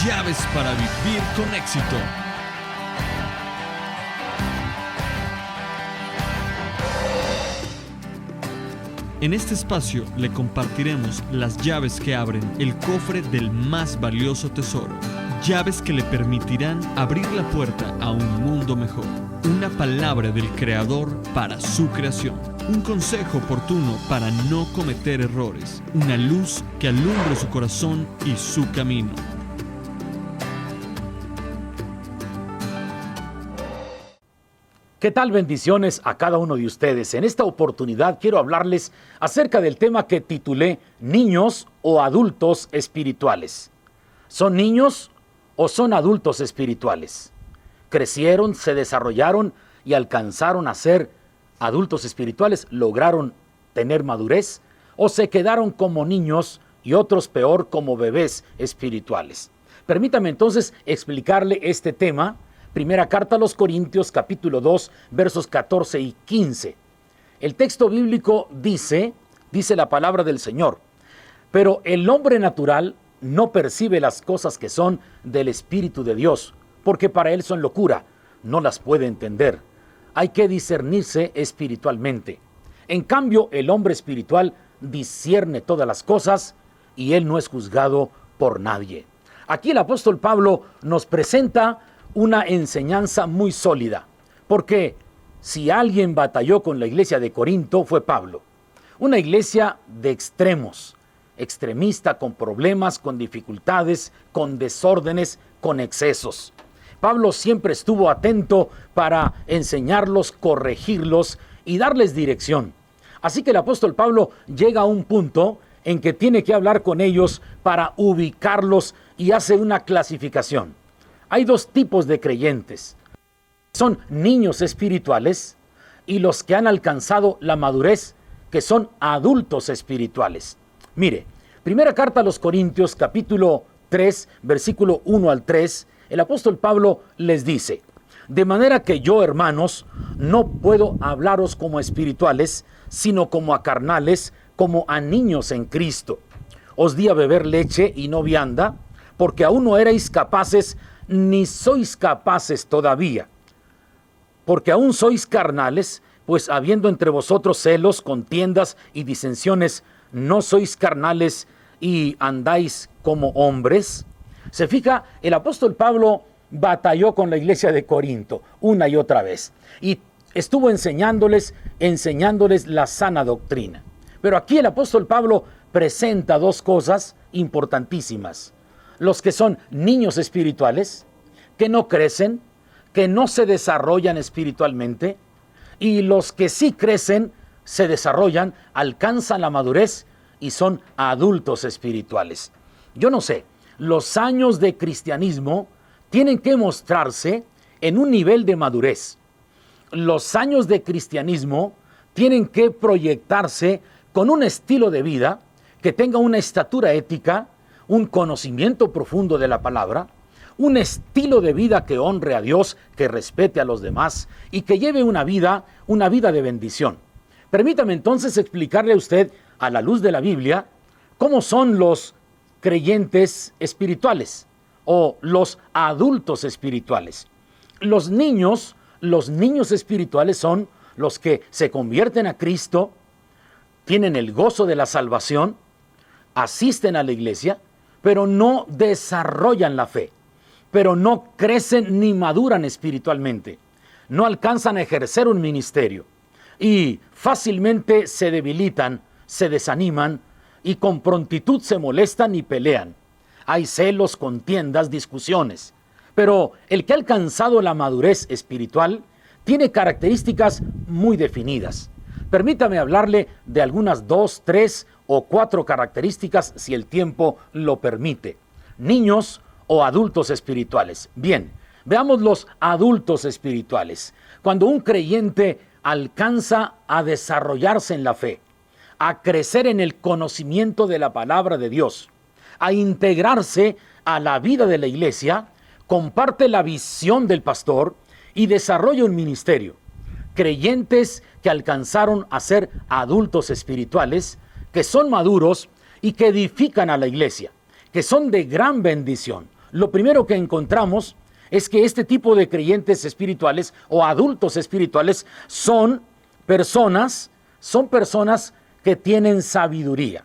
llaves para vivir con éxito. En este espacio le compartiremos las llaves que abren el cofre del más valioso tesoro. Llaves que le permitirán abrir la puerta a un mundo mejor. Una palabra del Creador para su creación. Un consejo oportuno para no cometer errores. Una luz que alumbre su corazón y su camino. ¿Qué tal? Bendiciones a cada uno de ustedes. En esta oportunidad quiero hablarles acerca del tema que titulé Niños o adultos espirituales. ¿Son niños o son adultos espirituales? ¿Crecieron, se desarrollaron y alcanzaron a ser adultos espirituales? ¿Lograron tener madurez? ¿O se quedaron como niños y otros peor como bebés espirituales? Permítame entonces explicarle este tema. Primera carta a los Corintios, capítulo 2, versos 14 y 15. El texto bíblico dice la palabra del Señor: pero el hombre natural no percibe las cosas que son del Espíritu de Dios, porque para él son locura, no las puede entender. Hay que discernirse espiritualmente. En cambio, el hombre espiritual discierne todas las cosas y él no es juzgado por nadie. Aquí el apóstol Pablo nos presenta una enseñanza muy sólida, porque si alguien batalló con la iglesia de Corinto fue Pablo. Una iglesia de extremos, extremista, con problemas, con dificultades, con desórdenes, con excesos. Pablo siempre estuvo atento para enseñarlos, corregirlos y darles dirección. Así que el apóstol Pablo llega a un punto en que tiene que hablar con ellos para ubicarlos y hace una clasificación. Hay dos tipos de creyentes. Son niños espirituales y los que han alcanzado la madurez, que son adultos espirituales. Mire, primera carta a los Corintios, capítulo 3, versículo 1 al 3, el apóstol Pablo les dice: de manera que yo, hermanos, no puedo hablaros como espirituales, sino como a carnales, como a niños en Cristo. Os di a beber leche y no vianda, porque aún no erais capaces, ni sois capaces todavía, porque aún sois carnales, pues habiendo entre vosotros celos, contiendas y disensiones, ¿no sois carnales y andáis como hombres? Se fija, el apóstol Pablo batalló con la iglesia de Corinto una y otra vez, y estuvo enseñándoles la sana doctrina. Pero aquí el apóstol Pablo presenta dos cosas importantísimas: los que son niños espirituales, que no crecen, que no se desarrollan espiritualmente, y los que sí crecen, se desarrollan, alcanzan la madurez y son adultos espirituales. Yo no sé, los años de cristianismo tienen que mostrarse en un nivel de madurez. Los años de cristianismo tienen que proyectarse con un estilo de vida que tenga una estatura ética, un conocimiento profundo de la palabra, un estilo de vida que honre a Dios, que respete a los demás y que lleve una vida de bendición. Permítame entonces explicarle a usted, a la luz de la Biblia, cómo son los creyentes espirituales o los adultos espirituales. Los niños espirituales son los que se convierten a Cristo, tienen el gozo de la salvación, asisten a la iglesia, pero no desarrollan la fe, pero no crecen ni maduran espiritualmente, no alcanzan a ejercer un ministerio y fácilmente se debilitan, se desaniman y con prontitud se molestan y pelean. Hay celos, contiendas, discusiones. Pero el que ha alcanzado la madurez espiritual tiene características muy definidas. Permítame hablarle de algunas 2, 3 o 4 características si el tiempo lo permite. Niños o adultos espirituales. Bien, veamos los adultos espirituales. Cuando un creyente alcanza a desarrollarse en la fe, a crecer en el conocimiento de la palabra de Dios, a integrarse a la vida de la iglesia, comparte la visión del pastor y desarrolla un ministerio. Creyentes que alcanzaron a ser adultos espirituales, que son maduros y que edifican a la iglesia, que son de gran bendición. lo primero que encontramos es que este tipo de creyentes espirituales o adultos espirituales son personas que tienen sabiduría.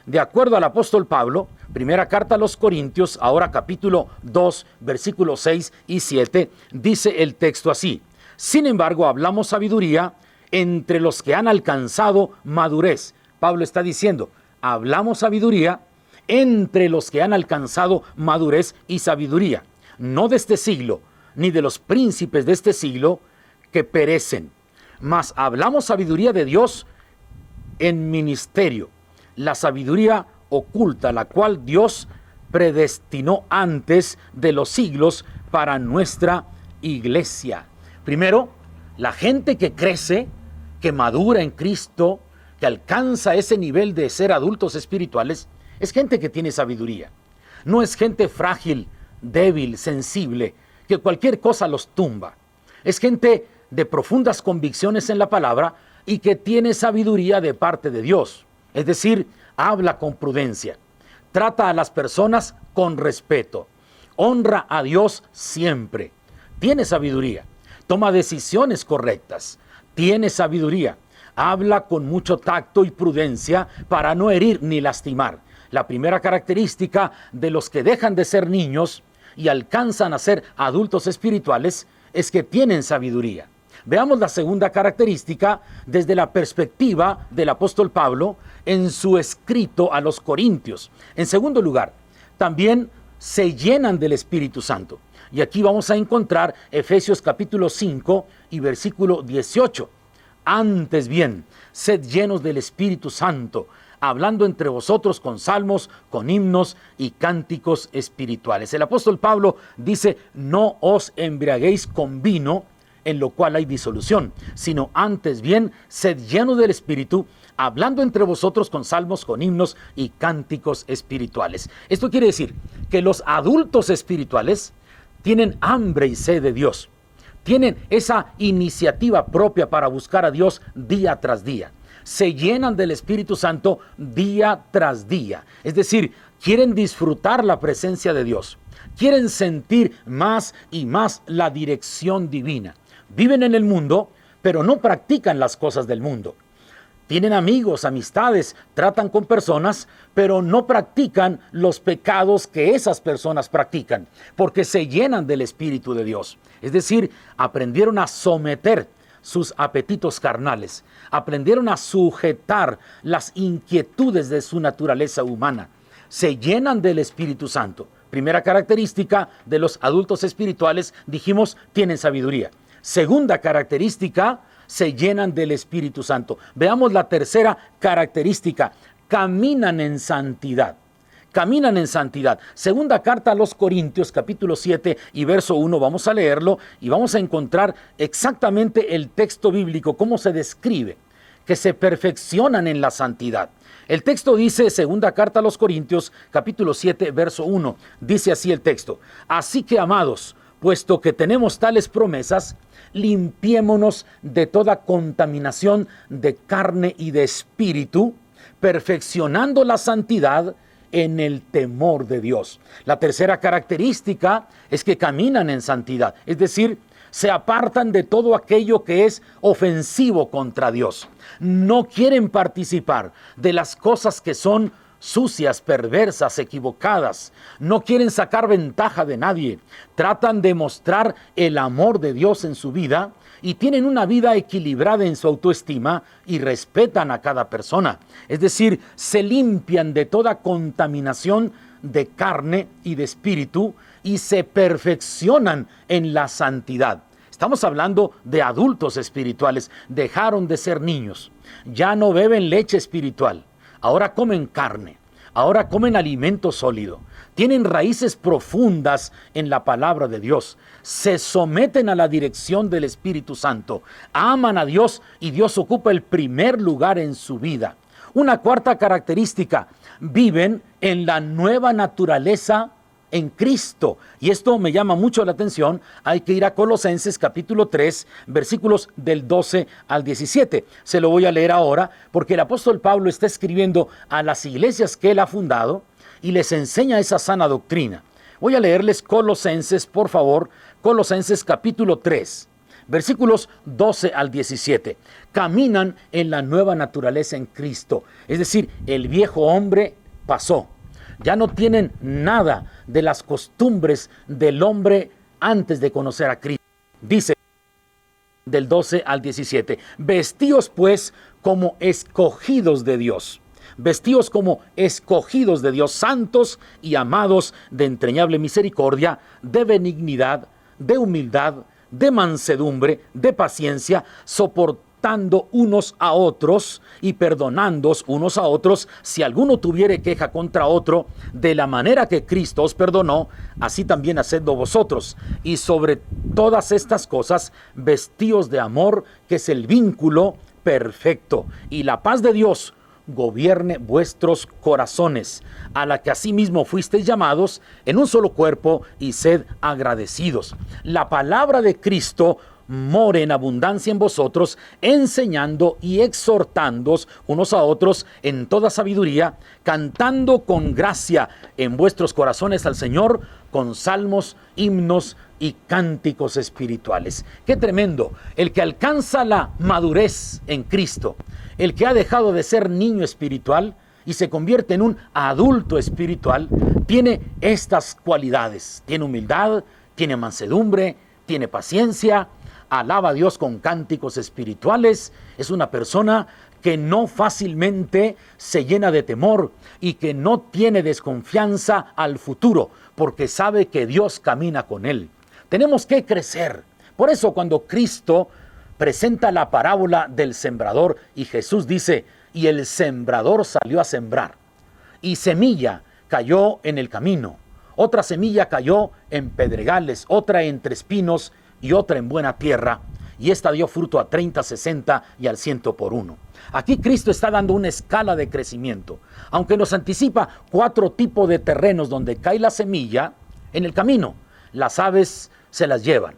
De acuerdo al apóstol Pablo, primera carta a los Corintios, ahora capítulo 2, versículos 6 y 7, dice el texto así: sin embargo, hablamos sabiduría entre los que han alcanzado madurez. Pablo está diciendo, hablamos sabiduría entre los que han alcanzado madurez y sabiduría, no de este siglo, ni de los príncipes de este siglo que perecen, mas hablamos sabiduría de Dios en ministerio, la sabiduría oculta, la cual Dios predestinó antes de los siglos para nuestra iglesia. Primero, la gente que crece, que madura en Cristo, que alcanza ese nivel de ser adultos espirituales, es gente que tiene sabiduría. No es gente frágil, débil, sensible, que cualquier cosa los tumba. Es gente de profundas convicciones en la palabra y que tiene sabiduría de parte de Dios. Es decir, habla con prudencia, trata a las personas con respeto, honra a Dios siempre, tiene sabiduría, toma decisiones correctas, tiene sabiduría, habla con mucho tacto y prudencia para no herir ni lastimar. La primera característica de los que dejan de ser niños y alcanzan a ser adultos espirituales es que tienen sabiduría. Veamos la segunda característica desde la perspectiva del apóstol Pablo en su escrito a los Corintios. En segundo lugar, también se llenan del Espíritu Santo. Y aquí vamos a encontrar Efesios capítulo 5 y versículo 18. Antes bien, sed llenos del Espíritu Santo, hablando entre vosotros con salmos, con himnos y cánticos espirituales. El apóstol Pablo dice, no os embriaguéis con vino, en lo cual hay disolución, sino antes bien, sed llenos del Espíritu, hablando entre vosotros con salmos, con himnos y cánticos espirituales. Esto quiere decir que los adultos espirituales tienen hambre y sed de Dios. Tienen esa iniciativa propia para buscar a Dios día tras día. Se llenan del Espíritu Santo día tras día. Es decir, quieren disfrutar la presencia de Dios. Quieren sentir más y más la dirección divina. Viven en el mundo, pero no practican las cosas del mundo. Tienen amigos, amistades, tratan con personas, pero no practican los pecados que esas personas practican, porque se llenan del Espíritu de Dios. Es decir, aprendieron a someter sus apetitos carnales, aprendieron a sujetar las inquietudes de su naturaleza humana. Se llenan del Espíritu Santo. Primera característica de los adultos espirituales, dijimos, tienen sabiduría. Segunda característica, se llenan del Espíritu Santo. Veamos la tercera característica, caminan en santidad. Caminan en santidad. Segunda carta a los Corintios, capítulo 7 y verso 1, vamos a leerlo y vamos a encontrar exactamente el texto bíblico, cómo se describe, que se perfeccionan en la santidad. El texto dice, segunda carta a los Corintios, capítulo 7, verso 1, dice así el texto, así que amados, puesto que tenemos tales promesas, limpiémonos de toda contaminación de carne y de espíritu, perfeccionando la santidad en el temor de Dios. La tercera característica es que caminan en santidad, es decir, se apartan de todo aquello que es ofensivo contra Dios. No quieren participar de las cosas que son sucias, perversas, equivocadas. No quieren sacar ventaja de nadie. Tratan de mostrar el amor de Dios en su vida y tienen una vida equilibrada en su autoestima y respetan a cada persona. Es decir, se limpian de toda contaminación de carne y de espíritu y se perfeccionan en la santidad. Estamos hablando de adultos espirituales. Dejaron de ser niños. Ya no beben leche espiritual. Ahora comen carne, ahora comen alimento sólido, tienen raíces profundas en la palabra de Dios, se someten a la dirección del Espíritu Santo, aman a Dios y Dios ocupa el primer lugar en su vida. Una cuarta característica, viven en la nueva naturaleza en Cristo. Y esto me llama mucho la atención. Hay que ir a Colosenses capítulo 3, versículos del 12 al 17. Se lo voy a leer ahora porque el apóstol Pablo está escribiendo a las iglesias que él ha fundado y les enseña esa sana doctrina. Voy a leerles Colosenses, por favor, Colosenses capítulo 3, versículos 12 al 17. Caminan en la nueva naturaleza en Cristo. Es decir, el viejo hombre pasó. Ya no tienen nada de las costumbres del hombre antes de conocer a Cristo. Dice del 12 al 17, vestíos pues como escogidos de Dios. Vestíos como escogidos de Dios, santos y amados de entrañable misericordia, de benignidad, de humildad, de mansedumbre, de paciencia, soportando unos a otros y perdonándoos unos a otros, si alguno tuviere queja contra otro, de la manera que Cristo os perdonó, así también hacedlo vosotros. Y sobre todas estas cosas, vestíos de amor, que es el vínculo perfecto, y la paz de Dios gobierne vuestros corazones, a la que asimismo fuisteis llamados en un solo cuerpo, y sed agradecidos. La palabra de Cristo more en abundancia en vosotros, enseñando y exhortándoos unos a otros en toda sabiduría, cantando con gracia en vuestros corazones al Señor, con salmos, himnos y cánticos espirituales. ¡Qué tremendo! El que alcanza la madurez en Cristo, el que ha dejado de ser niño espiritual y se convierte en un adulto espiritual, tiene estas cualidades. Tiene humildad, tiene mansedumbre, tiene paciencia, alaba a Dios con cánticos espirituales. Es una persona que no fácilmente se llena de temor y que no tiene desconfianza al futuro, porque sabe que Dios camina con él. Tenemos que crecer. Por eso cuando Cristo presenta la parábola del sembrador y Jesús dice, y el sembrador salió a sembrar, y semilla cayó en el camino, otra semilla cayó en pedregales, otra entre espinos y otra en buena tierra, y esta dio fruto a 30, 60 y al 100 por uno. Aquí Cristo está dando una escala de crecimiento, aunque nos anticipa 4 tipos de terrenos donde cae la semilla en el camino. Las aves se las llevan.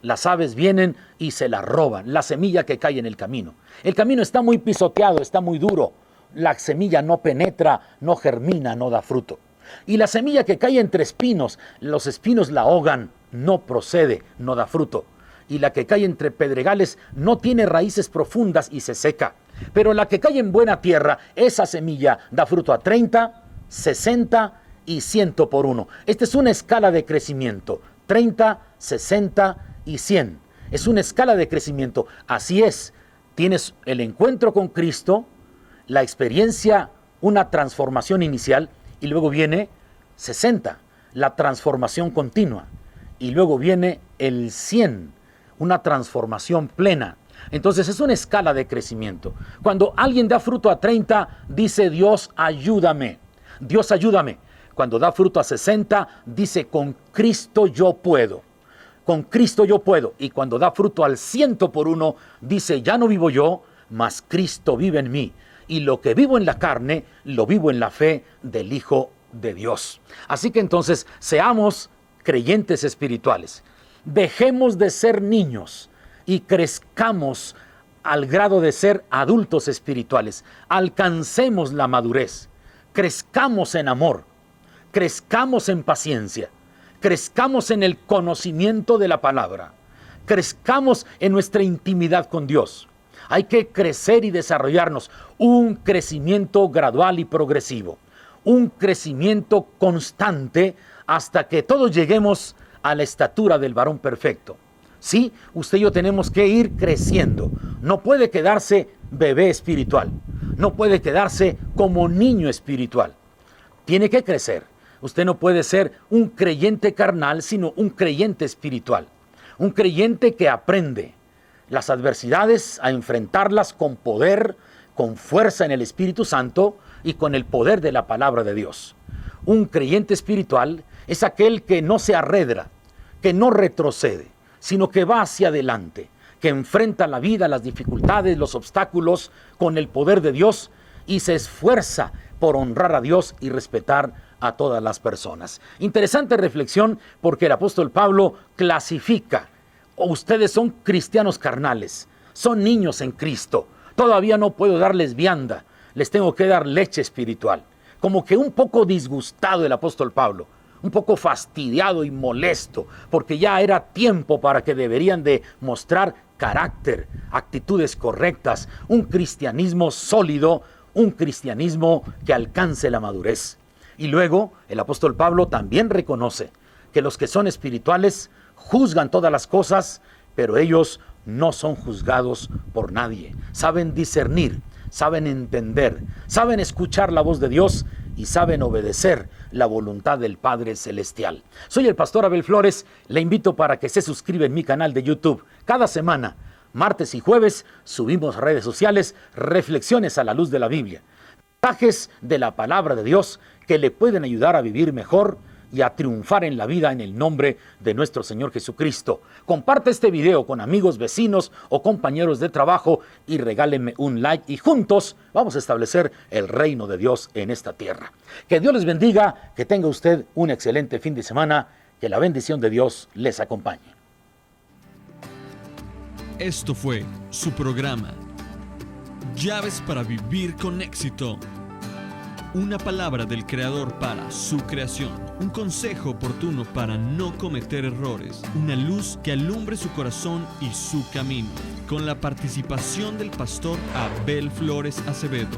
Las aves vienen y se la roban, la semilla que cae en el camino. El camino está muy pisoteado, está muy duro. La semilla no penetra, no germina, no da fruto. Y la semilla que cae entre espinos, los espinos la ahogan, no procede, no da fruto. Y la que cae entre pedregales no tiene raíces profundas y se seca. Pero la que cae en buena tierra, esa semilla da fruto a 30, 60 y 100 por uno. Esta es una escala de crecimiento. 30, 60 y 100. Es una escala de crecimiento. Así es. Tienes el encuentro con Cristo, la experiencia, una transformación inicial, y luego viene 60, la transformación continua. Y luego viene el 100, una transformación plena. Entonces es una escala de crecimiento. Cuando alguien da fruto a 30, dice Dios ayúdame. Dios ayúdame. Cuando da fruto a 60, dice con Cristo yo puedo. Con Cristo yo puedo. Y cuando da fruto al 100 por uno, dice ya no vivo yo, mas Cristo vive en mí. Y lo que vivo en la carne, lo vivo en la fe del Hijo de Dios. Así que entonces seamos creyentes espirituales. Dejemos de ser niños y crezcamos al grado de ser adultos espirituales. Alcancemos la madurez. Crezcamos en amor. Crezcamos en paciencia. Crezcamos en el conocimiento de la palabra. Crezcamos en nuestra intimidad con Dios. Hay que crecer y desarrollarnos. Un crecimiento gradual y progresivo. Un crecimiento constante hasta que todos lleguemos a la estatura del varón perfecto. Sí, usted y yo tenemos que ir creciendo. No puede quedarse bebé espiritual. No puede quedarse como niño espiritual. Tiene que crecer. Usted no puede ser un creyente carnal, sino un creyente espiritual. Un creyente que aprende las adversidades a enfrentarlas con poder, con fuerza en el Espíritu Santo y con el poder de la palabra de Dios. Un creyente espiritual es aquel que no se arredra, que no retrocede, sino que va hacia adelante, que enfrenta la vida, las dificultades, los obstáculos con el poder de Dios y se esfuerza por honrar a Dios y respetar a todas las personas. Interesante reflexión porque el apóstol Pablo clasifica: ustedes son cristianos carnales, son niños en Cristo, todavía no puedo darles vianda, les tengo que dar leche espiritual. Como que un poco disgustado el apóstol Pablo. un poco fastidiado y molesto, porque ya era tiempo para que deberían de mostrar carácter, actitudes correctas, un cristianismo sólido, un cristianismo que alcance la madurez. Y luego el apóstol Pablo también reconoce que los que son espirituales juzgan todas las cosas, pero ellos no son juzgados por nadie. Saben discernir, saben entender, saben escuchar la voz de Dios y saben obedecer la voluntad del Padre Celestial. Soy el pastor Abel Flores, le invito para que se suscriba en mi canal de YouTube. Cada semana, martes y jueves, subimos a redes sociales reflexiones a la luz de la Biblia, mensajes de la palabra de Dios que le pueden ayudar a vivir mejor y a triunfar en la vida en el nombre de nuestro Señor Jesucristo. Comparte este video con amigos, vecinos o compañeros de trabajo y regálenme un like y juntos vamos a establecer el reino de Dios en esta tierra. Que Dios les bendiga, que tenga usted un excelente fin de semana, que la bendición de Dios les acompañe. Esto fue su programa, Llaves para Vivir con Éxito. Una palabra del Creador para su creación, un consejo oportuno para no cometer errores, una luz que alumbre su corazón y su camino, con la participación del pastor Abel Flores Acevedo.